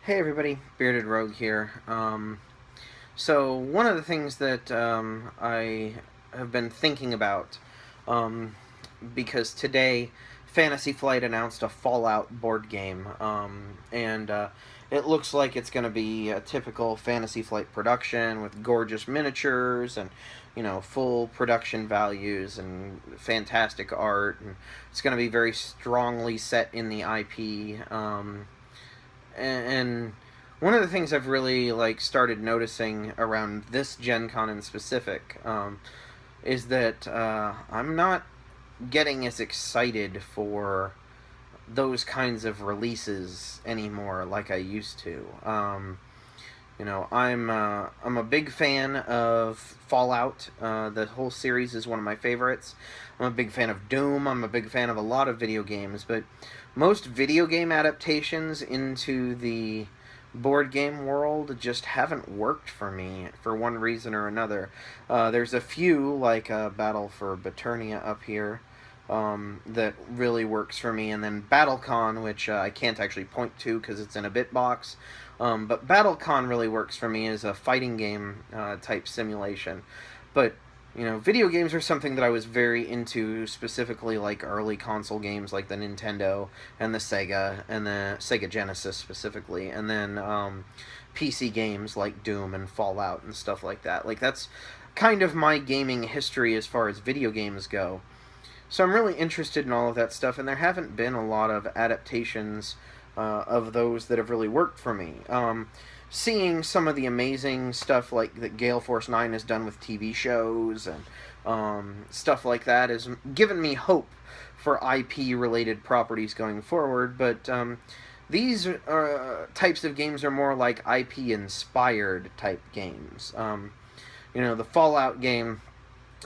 Hey everybody, Bearded Rogue here. So one of the things that I have been thinking about, um, because today Fantasy Flight announced a Fallout board game, and it looks like it's going to be a typical Fantasy Flight production with gorgeous miniatures and full production values and fantastic art, and it's going to be very strongly set in the IP. And one of the things I've really started noticing around this Gen Con in specific is that I'm not getting as excited for those kinds of releases anymore like I used to. I'm a big fan of Fallout. The whole series is one of my favorites. I'm a big fan of Doom. I'm a big fan of a lot of video games, but most video game adaptations into the board game world just haven't worked for me for one reason or another. There's a few, like Battle for Baternia up here, that really works for me, and then BattleCon, which I can't actually point to because it's in a bitbox. But BattleCon really works for me as a fighting game type simulation. But video games are something that I was very into, specifically like early console games like the Nintendo and the Sega and the Sega Genesis specifically, and then PC games like Doom and Fallout and stuff like that. Like that's kind of my gaming history as far as video games go. So I'm really interested in all of that stuff, and there haven't been a lot of adaptations of those that have really worked for me. Seeing some of the amazing stuff like that Gale Force 9 has done with TV shows and stuff like that has given me hope for IP-related properties going forward, but these types of games are more like IP-inspired type games. The Fallout game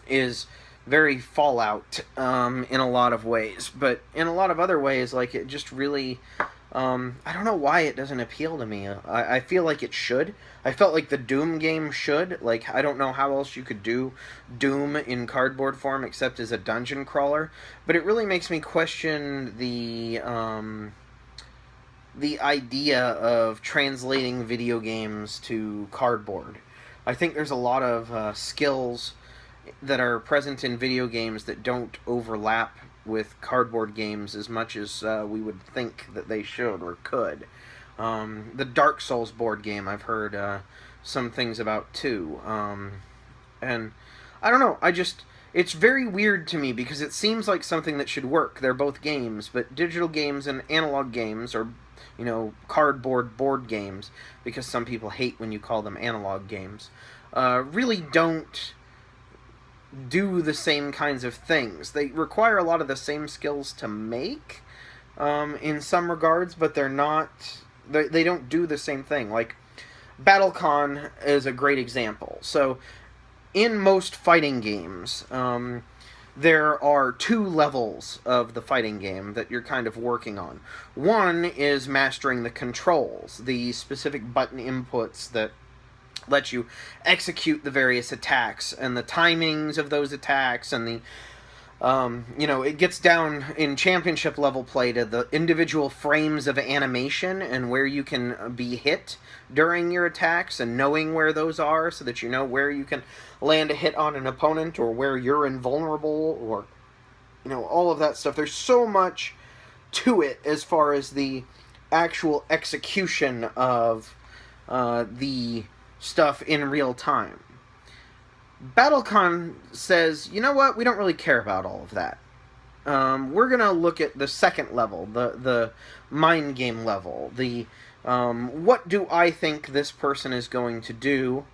is very Fallout in a lot of ways, but in a lot of other ways, like it just really, I don't know why it doesn't appeal to me. I feel like it should. I felt like the Doom game should. Like, I don't know how else you could do Doom in cardboard form except as a dungeon crawler, but it really makes me question the idea of translating video games to cardboard. I think there's a lot of skills that are present in video games that don't overlap with cardboard games as much as we would think that they should or could. The Dark Souls board game I've heard some things about too. And I don't know, it's very weird to me because it seems like something that should work. They're both games, but digital games and analog games, or cardboard board games, because some people hate when you call them analog games, really don't do the same kinds of things. They require a lot of the same skills to make, in some regards, but they're not. They don't do the same thing. Like BattleCon is a great example. So, in most fighting games, there are two levels of the fighting game that you're kind of working on. One is mastering the controls, the specific button inputs that let you execute the various attacks and the timings of those attacks, and it gets down in championship level play to the individual frames of animation and where you can be hit during your attacks and knowing where those are so that you know where you can land a hit on an opponent or where you're invulnerable, or all of that stuff. There's so much to it as far as the actual execution of the stuff in real time. BattleCon says, you know what, we don't really care about all of that. We're going to look at the second level, the mind game level, the what do I think this person is going to do,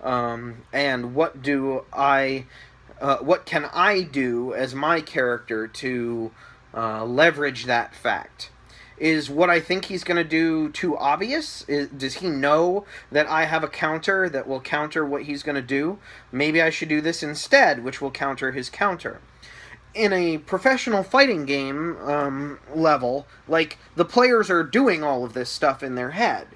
and what can I do as my character to leverage that fact. Is what I think he's going to do too obvious? Does he know that I have a counter that will counter what he's going to do? Maybe I should do this instead, which will counter his counter. In a professional fighting game level, like, the players are doing all of this stuff in their head.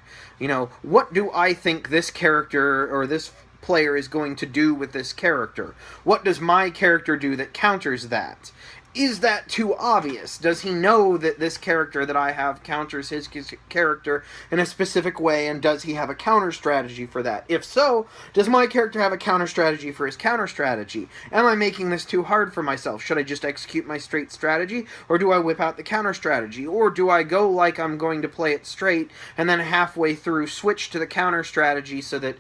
What do I think this character or this player is going to do with this character? What does my character do that counters that? is that too obvious? Does he know that this character that I have counters his character in a specific way, and does he have a counter strategy for that? If so, does my character have a counter strategy for his counter strategy? Am I making this too hard for myself? Should I just execute my straight strategy, or do I whip out the counter strategy? Or do I go like I'm going to play it straight, and then halfway through switch to the counter strategy so that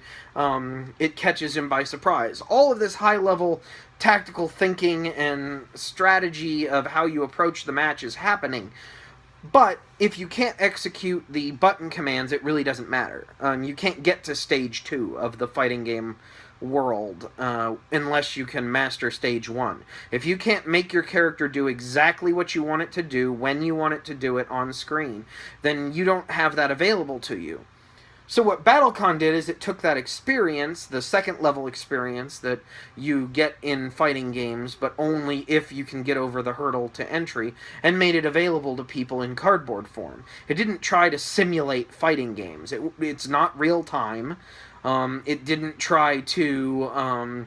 it catches him by surprise? All of this high-level tactical thinking and strategy of how you approach the match is happening. But if you can't execute the button commands, it really doesn't matter. You can't get to stage 2 of the fighting game world unless you can master stage 1. If you can't make your character do exactly what you want it to do when you want it to do it on screen, then you don't have that available to you. So what BattleCon did is it took that experience, the second level experience that you get in fighting games, but only if you can get over the hurdle to entry, and made it available to people in cardboard form. It didn't try to simulate fighting games. It's not real time. It didn't try to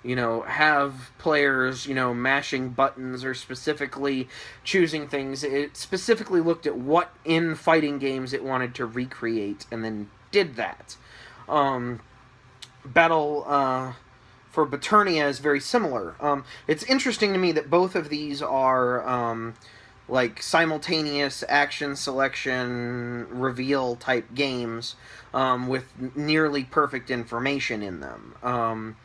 have players, mashing buttons or specifically choosing things. It specifically looked at what in fighting games it wanted to recreate and then did that. Battle for Baturnia is very similar. It's interesting to me that both of these are like simultaneous action selection reveal type games with nearly perfect information in them.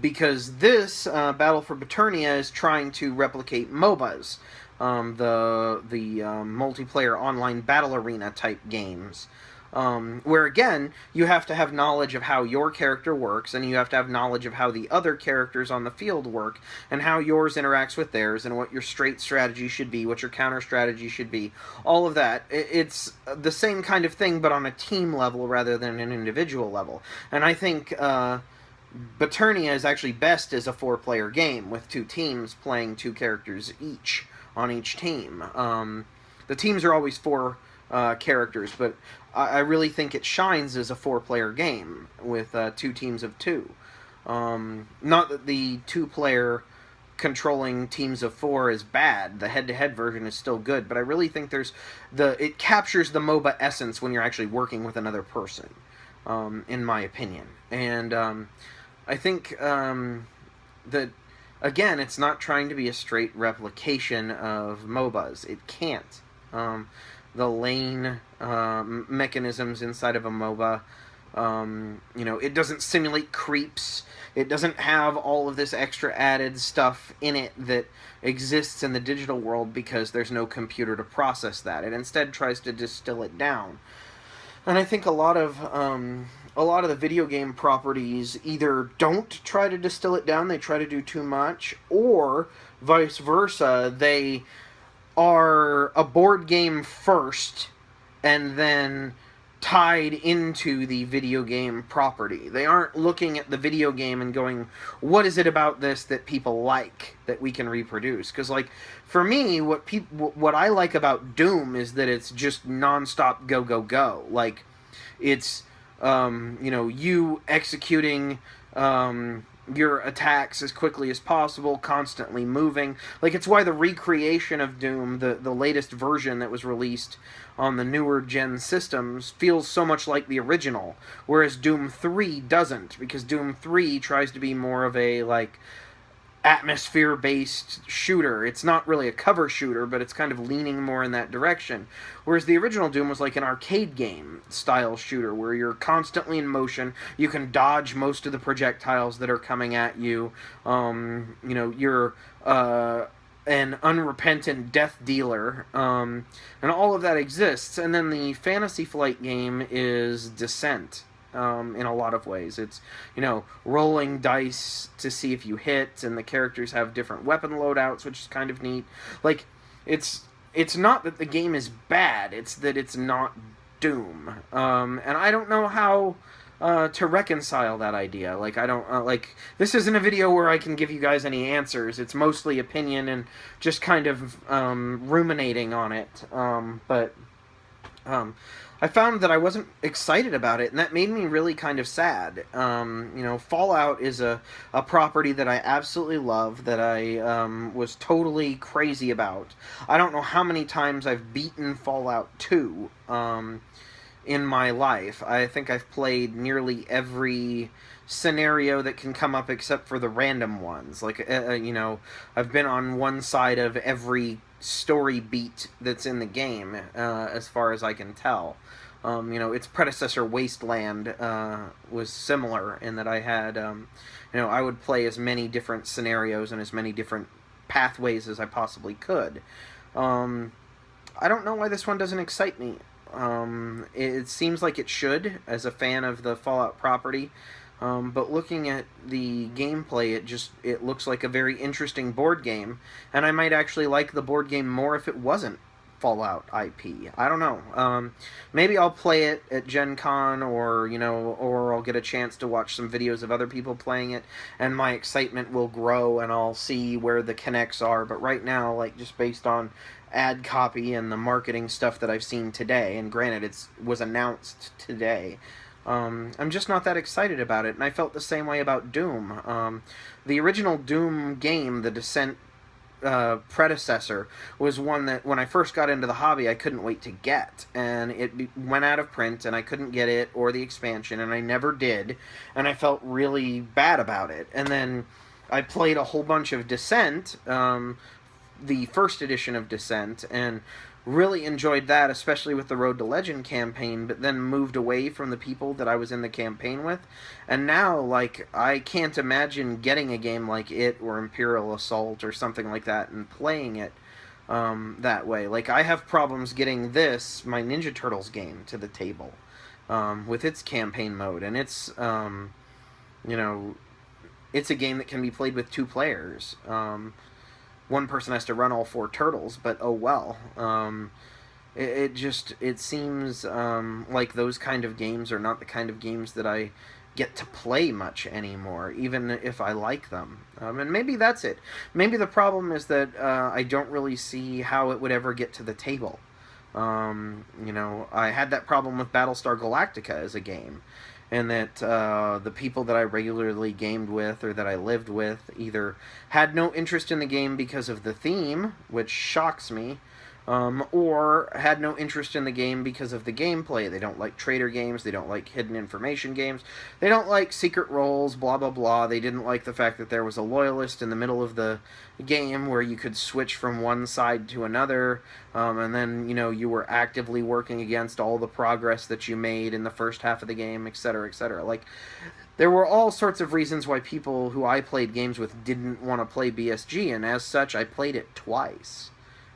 Because this Battle for Baturnia is trying to replicate MOBAs, the multiplayer online battle arena type games. Where again, you have to have knowledge of how your character works, and you have to have knowledge of how the other characters on the field work, and how yours interacts with theirs, and what your straight strategy should be, what your counter strategy should be. All of that. It's the same kind of thing, but on a team level rather than an individual level. And I think Baturnia is actually best as a 4-player game, with 2 teams playing 2 characters each on each team. The teams are always 4 characters, but I really think it shines as a 4-player game with 2 teams of 2. Not that the 2-player controlling teams of 4 is bad. The head-to-head version is still good, but I really think it captures the MOBA essence when you're actually working with another person, in my opinion. And I think that, again, it's not trying to be a straight replication of MOBAs. It can't. The lane mechanisms inside of a MOBA, it doesn't simulate creeps. It doesn't have all of this extra added stuff in it that exists in the digital world because there's no computer to process that. It instead tries to distill it down. And I think a lot of the video game properties either don't try to distill it down, they try to do too much, or vice versa, they are a board game first and then tied into the video game property. They aren't looking at the video game and going, what is it about this that people like that we can reproduce? Because, like, for me, what I like about Doom is that it's just nonstop go, go, go. Like, it's, you executing your attacks as quickly as possible, constantly moving. Like, it's why the recreation of Doom, the latest version that was released on the newer gen systems, feels so much like the original, whereas Doom 3 doesn't, because Doom 3 tries to be more of a, like, atmosphere-based shooter. It's not really a cover shooter, but it's kind of leaning more in that direction. Whereas the original Doom was like an arcade game style shooter where you're constantly in motion. You can dodge most of the projectiles that are coming at you. You're an unrepentant death dealer. And all of that exists. And then the Fantasy Flight game is Descent. In a lot of ways. It's, rolling dice to see if you hit, and the characters have different weapon loadouts, which is kind of neat. Like, it's not that the game is bad, it's that it's not Doom. And I don't know how to reconcile that idea. Like, I don't, this isn't a video where I can give you guys any answers. It's mostly opinion and just kind of ruminating on it. But I found that I wasn't excited about it, and that made me really kind of sad. Fallout is a property that I absolutely love, that I was totally crazy about. I don't know how many times I've beaten Fallout 2 in my life. I think I've played nearly every scenario that can come up except for the random ones. I've been on one side of every story beat that's in the game, as far as I can tell. Its predecessor, Wasteland, was similar in that I had, I would play as many different scenarios and as many different pathways as I possibly could. I don't know why this one doesn't excite me. It seems like it should, as a fan of the Fallout property. But looking at the gameplay, it looks like a very interesting board game, and I might actually like the board game more if it wasn't Fallout IP. I don't know. Maybe I'll play it at Gen Con, or I'll get a chance to watch some videos of other people playing it, and my excitement will grow, and I'll see where the connects are. But right now, just based on ad copy and the marketing stuff that I've seen today, and granted it was announced today, I'm just not that excited about it, and I felt the same way about Doom. The original Doom game, the Descent predecessor, was one that when I first got into the hobby I couldn't wait to get, and it went out of print and I couldn't get it or the expansion, and I never did, and I felt really bad about it. And then I played a whole bunch of Descent, the first edition of Descent, and really enjoyed that, especially with the Road to Legend campaign, but then moved away from the people that I was in the campaign with. And now, I can't imagine getting a game like it or Imperial Assault or something like that and playing it that way. I have problems getting my Ninja Turtles game to the table with its campaign mode, and it's a game that can be played with 2 players. One person has to run all 4 turtles, but oh well. It seems like those kind of games are not the kind of games that I get to play much anymore, even if I like them. And maybe that's it. Maybe the problem is that I don't really see how it would ever get to the table. I had that problem with Battlestar Galactica as a game, and that the people that I regularly gamed with or that I lived with either had no interest in the game because of the theme, which shocks me, or had no interest in the game because of the gameplay. They don't like trader games, they don't like hidden information games, they don't like secret roles, blah blah blah. They didn't like the fact that there was a loyalist in the middle of the game where you could switch from one side to another, and then you were actively working against all the progress that you made in the first half of the game, etc., etc. There were all sorts of reasons why people who I played games with didn't want to play BSG, and as such I played it twice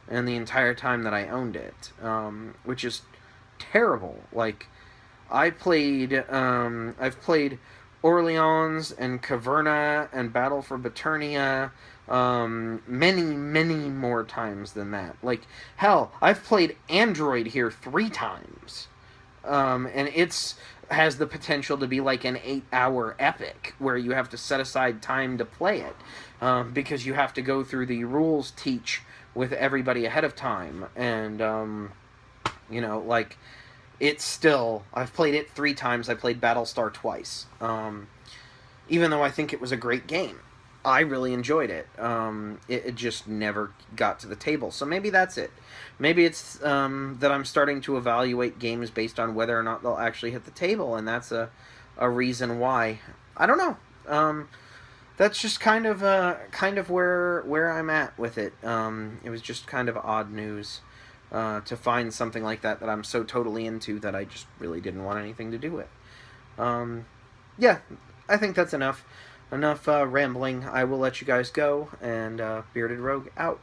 and the entire time that I owned it, which is terrible. I've played Orleans and Caverna and Battle for Baturnia many, many more times than that. Hell, I've played Android here 3 times, and it's has the potential to be like an 8-hour epic where you have to set aside time to play it, because you have to go through the rules teach with everybody ahead of time, and it's still, I've played it 3 times. I played Battlestar twice, even though I think it was a great game. I really enjoyed it. It just never got to the table. So maybe that's it. Maybe it's that I'm starting to evaluate games based on whether or not they'll actually hit the table, and that's a reason why. I don't know. That's just kind of where I'm at with it. It was just kind of odd news to find something like that I'm so totally into that I just really didn't want anything to do with. Yeah, I think that's enough. Enough rambling. I will let you guys go, and Bearded Rogue out.